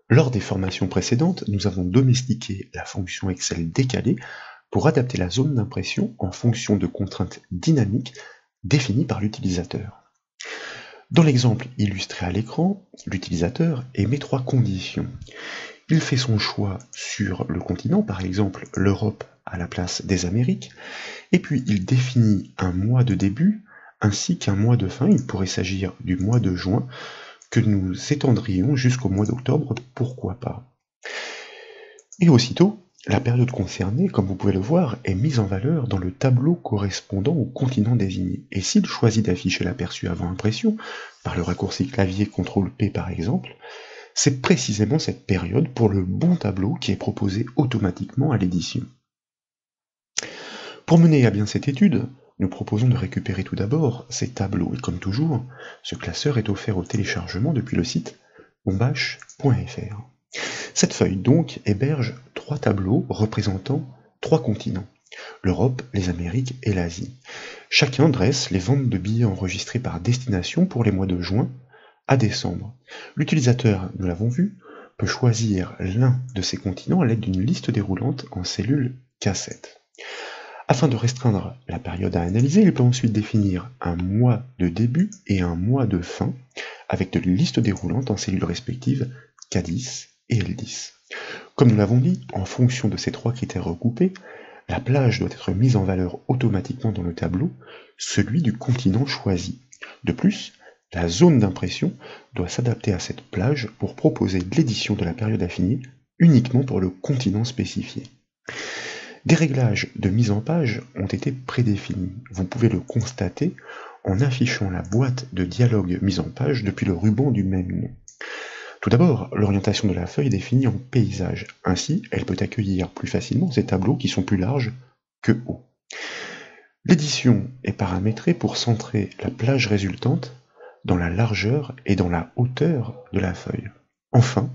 Lors des formations précédentes, nous avons domestiqué la fonction Excel décalée pour adapter la zone d'impression en fonction de contraintes dynamiques définies par l'utilisateur. Dans l'exemple illustré à l'écran, l'utilisateur émet trois conditions. Il fait son choix sur le continent, par exemple l'Europe à la place des Amériques, et puis il définit un mois de début ainsi qu'un mois de fin. Il pourrait s'agir du mois de juin, que nous étendrions jusqu'au mois d'octobre, pourquoi pas. Et aussitôt, la période concernée, comme vous pouvez le voir, est mise en valeur dans le tableau correspondant au continent désigné. Et s'il choisit d'afficher l'aperçu avant impression, par le raccourci clavier CTRL-P par exemple, c'est précisément cette période pour le bon tableau qui est proposé automatiquement à l'édition. Pour mener à bien cette étude, nous proposons de récupérer tout d'abord ces tableaux, et comme toujours, ce classeur est offert au téléchargement depuis le site bombache.fr. Cette feuille donc héberge trois tableaux représentant trois continents, l'Europe, les Amériques et l'Asie. Chacun dresse les ventes de billets enregistrées par destination pour les mois de juin à décembre. L'utilisateur, nous l'avons vu, peut choisir l'un de ces continents à l'aide d'une liste déroulante en cellule K7. Afin de restreindre la période à analyser, il peut ensuite définir un mois de début et un mois de fin avec de listes déroulantes en cellules respectives K10 et L10. Comme nous l'avons dit, en fonction de ces trois critères recoupés, la plage doit être mise en valeur automatiquement dans le tableau, celui du continent choisi. De plus, la zone d'impression doit s'adapter à cette plage pour proposer l'édition de la période affinée uniquement pour le continent spécifié. Des réglages de mise en page ont été prédéfinis. Vous pouvez le constater en affichant la boîte de dialogue mise en page depuis le ruban du même nom. Tout d'abord, l'orientation de la feuille est définie en paysage. Ainsi, elle peut accueillir plus facilement ces tableaux qui sont plus larges que hauts. L'édition est paramétrée pour centrer la plage résultante dans la largeur et dans la hauteur de la feuille. Enfin,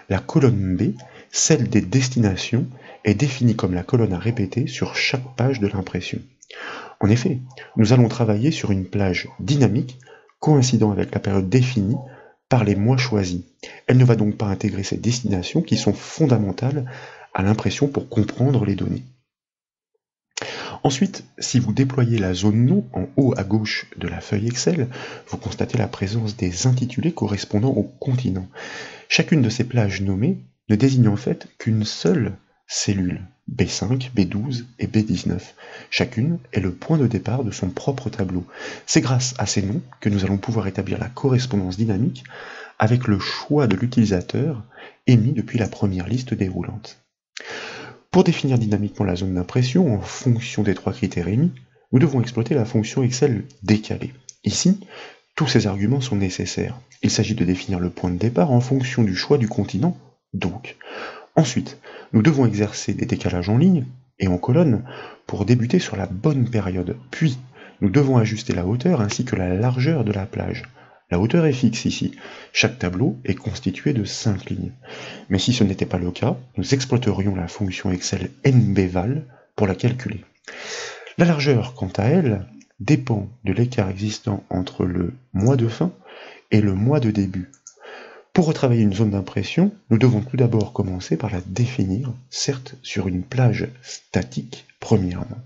la colonne B, celle des destinations, est définie comme la colonne à répéter sur chaque page de l'impression. En effet, nous allons travailler sur une plage dynamique coïncidant avec la période définie par les mois choisis. Elle ne va donc pas intégrer ces destinations qui sont fondamentales à l'impression pour comprendre les données. Ensuite, si vous déployez la zone nom en haut à gauche de la feuille Excel, vous constatez la présence des intitulés correspondant au continent. Chacune de ces plages nommées ne désigne en fait qu'une seule cellule, B5, B12 et B19. Chacune est le point de départ de son propre tableau. C'est grâce à ces noms que nous allons pouvoir établir la correspondance dynamique avec le choix de l'utilisateur émis depuis la première liste déroulante. Pour définir dynamiquement la zone d'impression en fonction des trois critères émis, nous devons exploiter la fonction Excel décalée. Ici, tous ces arguments sont nécessaires. Il s'agit de définir le point de départ en fonction du choix du continent, donc. Ensuite, nous devons exercer des décalages en ligne et en colonne pour débuter sur la bonne période. Puis, nous devons ajuster la hauteur ainsi que la largeur de la plage. La hauteur est fixe ici. Chaque tableau est constitué de 5 lignes. Mais si ce n'était pas le cas, nous exploiterions la fonction Excel nbval pour la calculer. La largeur, quant à elle, dépend de l'écart existant entre le mois de fin et le mois de début. Pour retravailler une zone d'impression, nous devons tout d'abord commencer par la définir, certes sur une plage statique premièrement.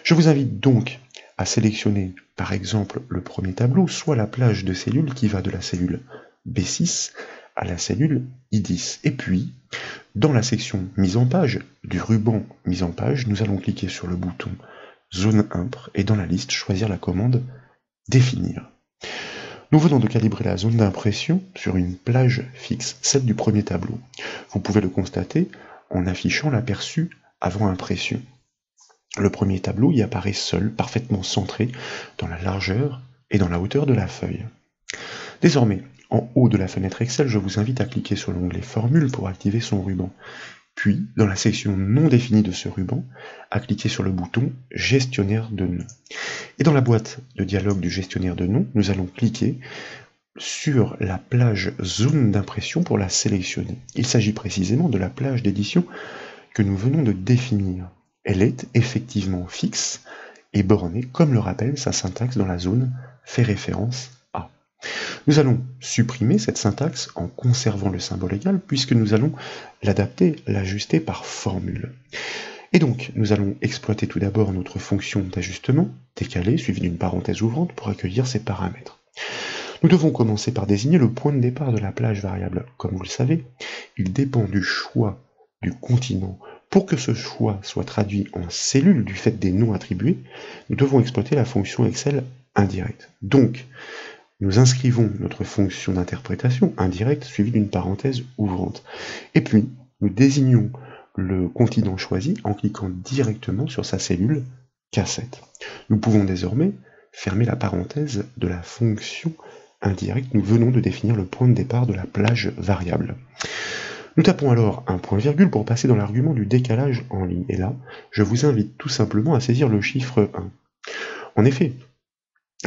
Je vous invite donc à sélectionner par exemple le premier tableau, soit la plage de cellules qui va de la cellule B6 à la cellule I10. Et puis, dans la section mise en page, du ruban mise en page, nous allons cliquer sur le bouton Zone Impr et dans la liste choisir la commande Définir. Nous venons de calibrer la zone d'impression sur une plage fixe, celle du premier tableau. Vous pouvez le constater en affichant l'aperçu avant impression. Le premier tableau y apparaît seul, parfaitement centré dans la largeur et dans la hauteur de la feuille. Désormais, en haut de la fenêtre Excel, je vous invite à cliquer sur l'onglet Formule pour activer son ruban. Puis, dans la section non définie de ce ruban, à cliquer sur le bouton Gestionnaire de noms. Et dans la boîte de dialogue du gestionnaire de noms, nous allons cliquer sur la plage Zone d'impression pour la sélectionner. Il s'agit précisément de la plage d'édition que nous venons de définir. Elle est effectivement fixe et bornée, comme le rappelle sa syntaxe dans la zone fait référence à. Nous allons supprimer cette syntaxe en conservant le symbole égal, puisque nous allons l'adapter, l'ajuster par formule. Et donc, nous allons exploiter tout d'abord notre fonction d'ajustement, décalé, suivie d'une parenthèse ouvrante, pour accueillir ces paramètres. Nous devons commencer par désigner le point de départ de la plage variable. Comme vous le savez, il dépend du choix du continent. Pour que ce choix soit traduit en cellules du fait des noms attribués, nous devons exploiter la fonction Excel indirecte. Donc, nous inscrivons notre fonction d'interprétation indirecte suivie d'une parenthèse ouvrante. Et puis, nous désignons le continent choisi en cliquant directement sur sa cellule K7. Nous pouvons désormais fermer la parenthèse de la fonction indirecte. Nous venons de définir le point de départ de la plage variable. Nous tapons alors un point virgule pour passer dans l'argument du décalage en ligne. Et là, je vous invite tout simplement à saisir le chiffre 1. En effet,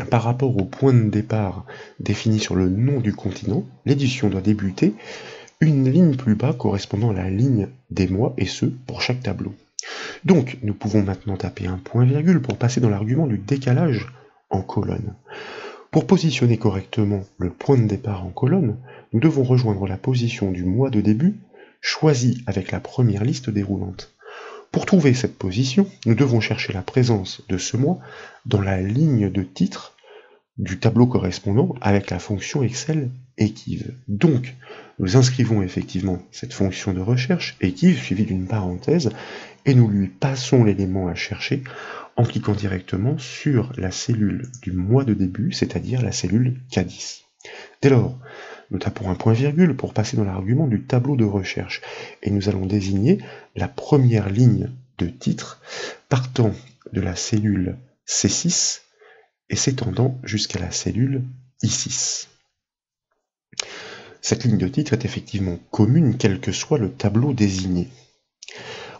par rapport au point de départ défini sur le nom du continent, l'édition doit débuter une ligne plus bas correspondant à la ligne des mois, et ce, pour chaque tableau. Donc, nous pouvons maintenant taper un point virgule pour passer dans l'argument du décalage en colonne. Pour positionner correctement le point de départ en colonne, nous devons rejoindre la position du mois de début, choisie avec la première liste déroulante. Pour trouver cette position, nous devons chercher la présence de ce mois dans la ligne de titre du tableau correspondant avec la fonction Excel équive. Donc, nous inscrivons effectivement cette fonction de recherche équive suivie d'une parenthèse et nous lui passons l'élément à chercher en cliquant directement sur la cellule du mois de début, c'est-à-dire la cellule K10. Dès lors, nous tapons un point virgule pour passer dans l'argument du tableau de recherche et nous allons désigner la première ligne de titre partant de la cellule C6 et s'étendant jusqu'à la cellule I6. Cette ligne de titre est effectivement commune quel que soit le tableau désigné.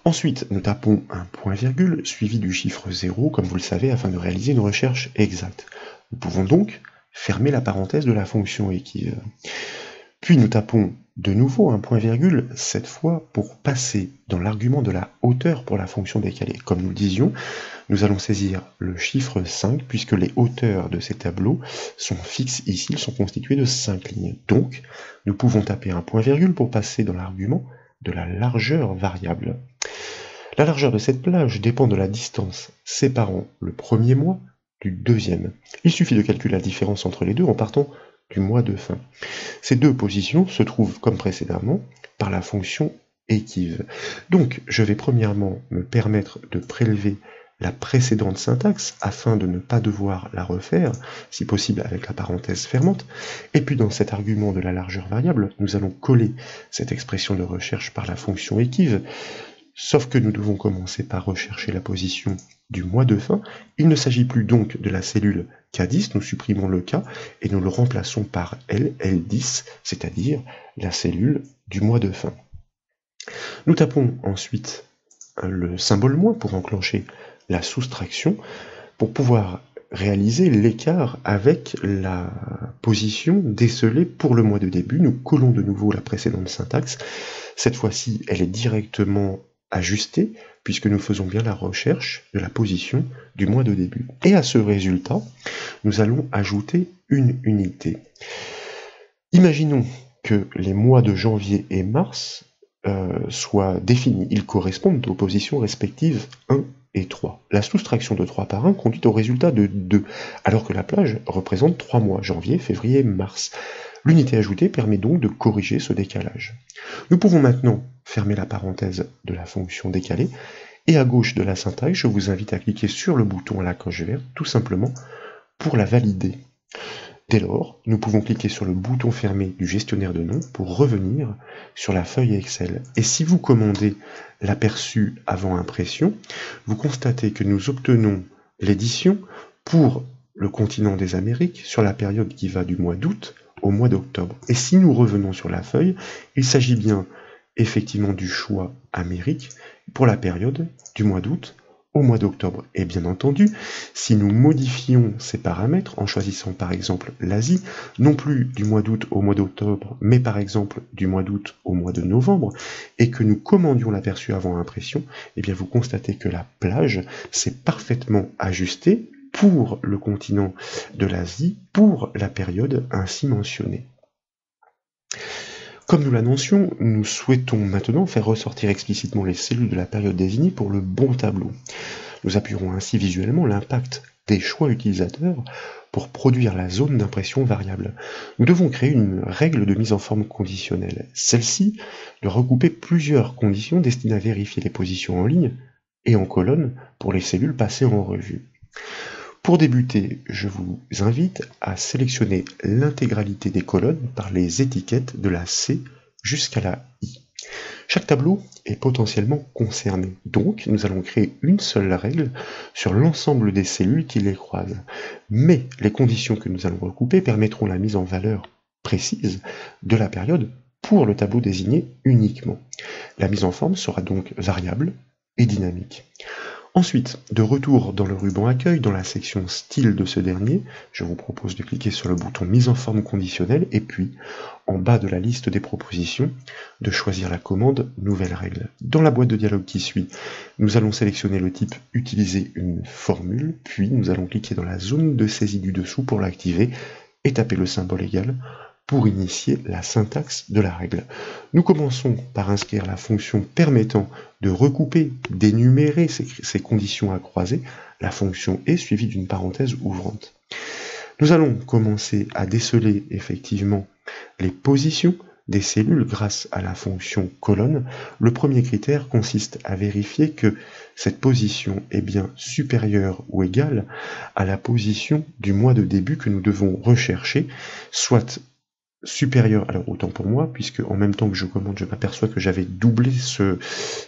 Ensuite, nous tapons un point virgule suivi du chiffre 0, comme vous le savez, afin de réaliser une recherche exacte. Nous pouvons donc fermer la parenthèse de la fonction équive. Puis nous tapons de nouveau un point virgule, cette fois pour passer dans l'argument de la hauteur pour la fonction décalée. Comme nous le disions, nous allons saisir le chiffre 5, puisque les hauteurs de ces tableaux sont fixes ici, ils sont constitués de 5 lignes. Donc, nous pouvons taper un point virgule pour passer dans l'argument de la largeur variable. La largeur de cette plage dépend de la distance séparant le premier mois du deuxième. Il suffit de calculer la différence entre les deux en partant du mois de fin. Ces deux positions se trouvent, comme précédemment, par la fonction équive. Donc, je vais premièrement me permettre de prélever la précédente syntaxe afin de ne pas devoir la refaire, si possible avec la parenthèse fermante. Et puis dans cet argument de la largeur variable, nous allons coller cette expression de recherche par la fonction équive, sauf que nous devons commencer par rechercher la position du mois de fin. Il ne s'agit plus donc de la cellule K10, nous supprimons le K et nous le remplaçons par L10, c'est-à-dire la cellule du mois de fin. Nous tapons ensuite le symbole moins pour enclencher la soustraction, pour pouvoir réaliser l'écart avec la position décelée pour le mois de début. Nous collons de nouveau la précédente syntaxe. Cette fois-ci, elle est directement ajustée, puisque nous faisons bien la recherche de la position du mois de début. Et à ce résultat, nous allons ajouter une unité. Imaginons que les mois de janvier et mars soient définis. Ils correspondent aux positions respectives 1 et 3. La soustraction de 3 par 1 conduit au résultat de 2, alors que la plage représente 3 mois, janvier, février, mars. L'unité ajoutée permet donc de corriger ce décalage. Nous pouvons maintenant fermer la parenthèse de la fonction décalée, et à gauche de la syntaxe, je vous invite à cliquer sur le bouton à la coche verte, tout simplement pour la valider. Dès lors, nous pouvons cliquer sur le bouton fermé du gestionnaire de noms pour revenir sur la feuille Excel. Et si vous commandez l'aperçu avant impression, vous constatez que nous obtenons l'édition pour le continent des Amériques sur la période qui va du mois d'août au mois d'octobre. Et si nous revenons sur la feuille, il s'agit bien effectivement du choix Amérique pour la période du mois d'août au mois d'octobre. Et bien entendu, si nous modifions ces paramètres en choisissant par exemple l'Asie, non plus du mois d'août au mois d'octobre, mais par exemple du mois d'août au mois de novembre, et que nous commandions l'aperçu avant impression, eh bien vous constatez que la plage s'est parfaitement ajustée pour le continent de l'Asie pour la période ainsi mentionnée. Comme nous l'annoncions, nous souhaitons maintenant faire ressortir explicitement les cellules de la période désignée pour le bon tableau. Nous appuierons ainsi visuellement l'impact des choix utilisateurs pour produire la zone d'impression variable. Nous devons créer une règle de mise en forme conditionnelle. Celle-ci doit regrouper plusieurs conditions destinées à vérifier les positions en ligne et en colonne pour les cellules passées en revue. Pour débuter, je vous invite à sélectionner l'intégralité des colonnes par les étiquettes de la C jusqu'à la I. Chaque tableau est potentiellement concerné, donc nous allons créer une seule règle sur l'ensemble des cellules qui les croisent. Mais les conditions que nous allons recouper permettront la mise en valeur précise de la période pour le tableau désigné uniquement. La mise en forme sera donc variable et dynamique. Ensuite, de retour dans le ruban accueil, dans la section style de ce dernier, je vous propose de cliquer sur le bouton mise en forme conditionnelle et puis, en bas de la liste des propositions, de choisir la commande nouvelle règle. Dans la boîte de dialogue qui suit, nous allons sélectionner le type utiliser une formule, puis nous allons cliquer dans la zone de saisie du dessous pour l'activer et taper le symbole égal pour initier la syntaxe de la règle. Nous commençons par inscrire la fonction permettant de recouper, d'énumérer ces conditions à croiser, la fonction est suivie d'une parenthèse ouvrante. Nous allons commencer à déceler effectivement les positions des cellules grâce à la fonction colonne. Le premier critère consiste à vérifier que cette position est bien supérieure ou égale à la position du mois de début que nous devons rechercher, soit supérieur, alors autant pour moi, puisque en même temps que je commande, je m'aperçois que j'avais doublé ce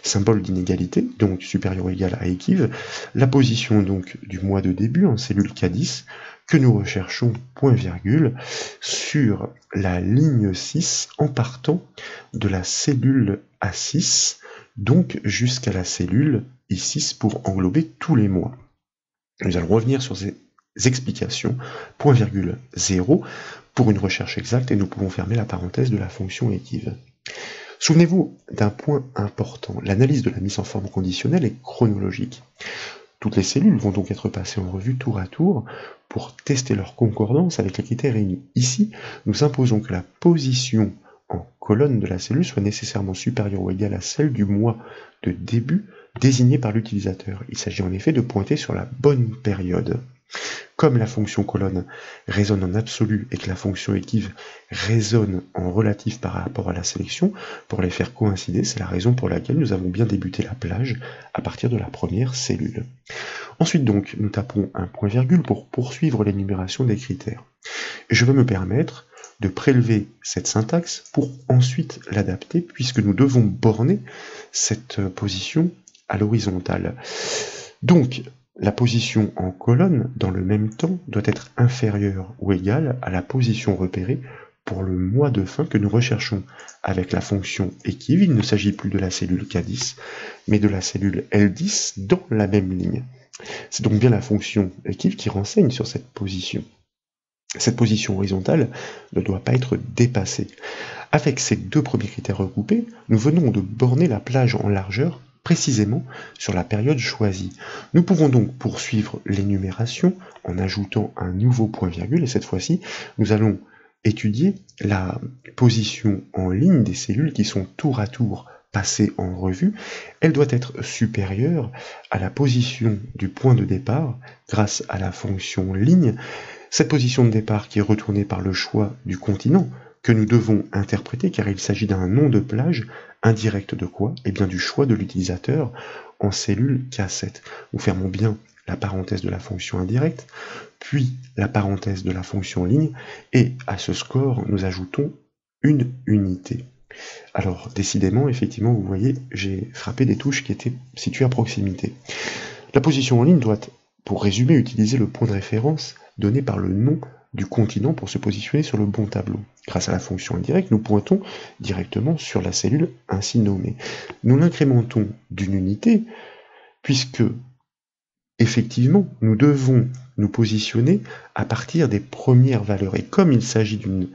symbole d'inégalité, donc supérieur ou égal à équive, la position donc du mois de début en cellule K10, que nous recherchons point virgule sur la ligne 6 en partant de la cellule A6, donc jusqu'à la cellule I6 pour englober tous les mois. Nous allons revenir sur ces explications, point virgule 0, pour une recherche exacte et nous pouvons fermer la parenthèse de la fonction équive. Souvenez-vous d'un point important, l'analyse de la mise en forme conditionnelle est chronologique. Toutes les cellules vont donc être passées en revue tour à tour pour tester leur concordance avec les critères réunis. Ici, nous imposons que la position en colonne de la cellule soit nécessairement supérieure ou égale à celle du mois de début désigné par l'utilisateur. Il s'agit en effet de pointer sur la bonne période. Comme la fonction colonne résonne en absolu et que la fonction équive résonne en relatif par rapport à la sélection, pour les faire coïncider, c'est la raison pour laquelle nous avons bien débuté la plage à partir de la première cellule. Ensuite donc, nous tapons un point virgule pour poursuivre l'énumération des critères. Et je vais me permettre de prélever cette syntaxe pour ensuite l'adapter, puisque nous devons borner cette position à l'horizontale. Donc, la position en colonne, dans le même temps, doit être inférieure ou égale à la position repérée pour le mois de fin que nous recherchons. Avec la fonction équive, il ne s'agit plus de la cellule K10, mais de la cellule L10 dans la même ligne. C'est donc bien la fonction équive qui renseigne sur cette position. Cette position horizontale ne doit pas être dépassée. Avec ces deux premiers critères recoupés, nous venons de borner la plage en largeur précisément sur la période choisie. Nous pouvons donc poursuivre l'énumération en ajoutant un nouveau point virgule et cette fois-ci, nous allons étudier la position en ligne des cellules qui sont tour à tour passées en revue. Elle doit être supérieure à la position du point de départ grâce à la fonction ligne. Cette position de départ qui est retournée par le choix du continent que nous devons interpréter car il s'agit d'un nom de plage indirect de quoi? Eh bien du choix de l'utilisateur en cellule K7. Nous fermons bien la parenthèse de la fonction indirecte, puis la parenthèse de la fonction ligne, et à ce score, nous ajoutons une unité. Alors, décidément, effectivement, vous voyez, j'ai frappé des touches qui étaient situées à proximité. La position en ligne doit, pour résumer, utiliser le point de référence donné par le nom du continent pour se positionner sur le bon tableau. Grâce à la fonction indirecte, nous pointons directement sur la cellule ainsi nommée. Nous l'incrémentons d'une unité, puisque, effectivement, nous devons nous positionner à partir des premières valeurs. Et comme il s'agit d'une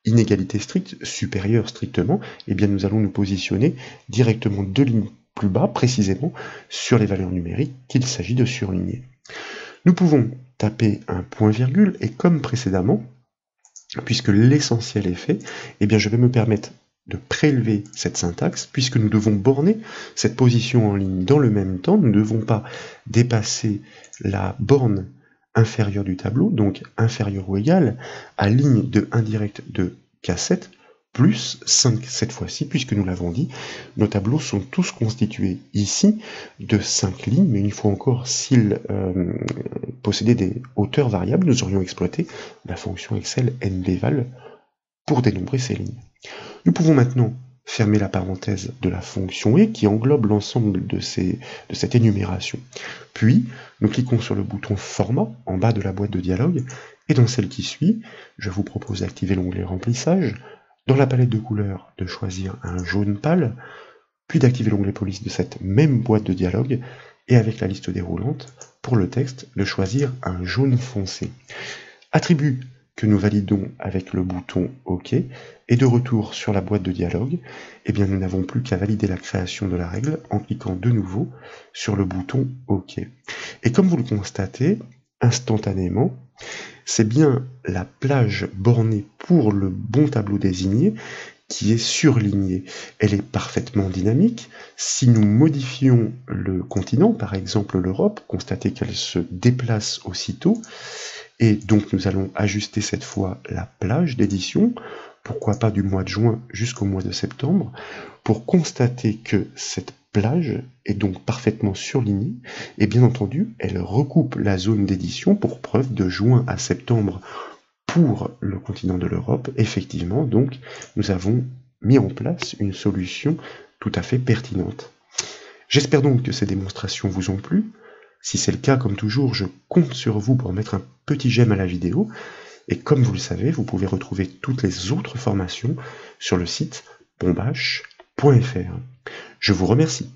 inégalité stricte, supérieure strictement, eh bien nous allons nous positionner directement 2 lignes plus bas, précisément, sur les valeurs numériques qu'il s'agit de surligner. Nous pouvons taper un point-virgule et comme précédemment, puisque l'essentiel est fait, eh bien je vais me permettre de prélever cette syntaxe, puisque nous devons borner cette position en ligne dans le même temps, nous ne devons pas dépasser la borne inférieure du tableau, donc inférieure ou égale à ligne de indirecte de K7, plus 5 cette fois-ci, puisque nous l'avons dit, nos tableaux sont tous constitués ici de 5 lignes, mais une fois encore, s'ils possédaient des hauteurs variables, nous aurions exploité la fonction Excel nvval pour dénombrer ces lignes. Nous pouvons maintenant fermer la parenthèse de la fonction et qui englobe l'ensemble de cette énumération. Puis, nous cliquons sur le bouton Format en bas de la boîte de dialogue, et dans celle qui suit, je vous propose d'activer l'onglet Remplissage, dans la palette de couleurs, de choisir un jaune pâle, puis d'activer l'onglet Police de cette même boîte de dialogue, et avec la liste déroulante, pour le texte, de choisir un jaune foncé. Attribut que nous validons avec le bouton OK, et de retour sur la boîte de dialogue, eh bien nous n'avons plus qu'à valider la création de la règle en cliquant de nouveau sur le bouton OK. Et comme vous le constatez, instantanément, c'est bien la plage bornée pour le bon tableau désigné qui est surlignée. Elle est parfaitement dynamique. Si nous modifions le continent, par exemple l'Europe, constatez qu'elle se déplace aussitôt, et donc nous allons ajuster cette fois la plage d'édition, pourquoi pas du mois de juin jusqu'au mois de septembre, pour constater que cette plage est donc parfaitement surlignée, et bien entendu, elle recoupe la zone d'édition pour preuve de juin à septembre pour le continent de l'Europe. Effectivement, donc, nous avons mis en place une solution tout à fait pertinente. J'espère donc que ces démonstrations vous ont plu. Si c'est le cas, comme toujours, je compte sur vous pour mettre un petit j'aime à la vidéo. Et comme vous le savez, vous pouvez retrouver toutes les autres formations sur le site bombache.fr. Je vous remercie.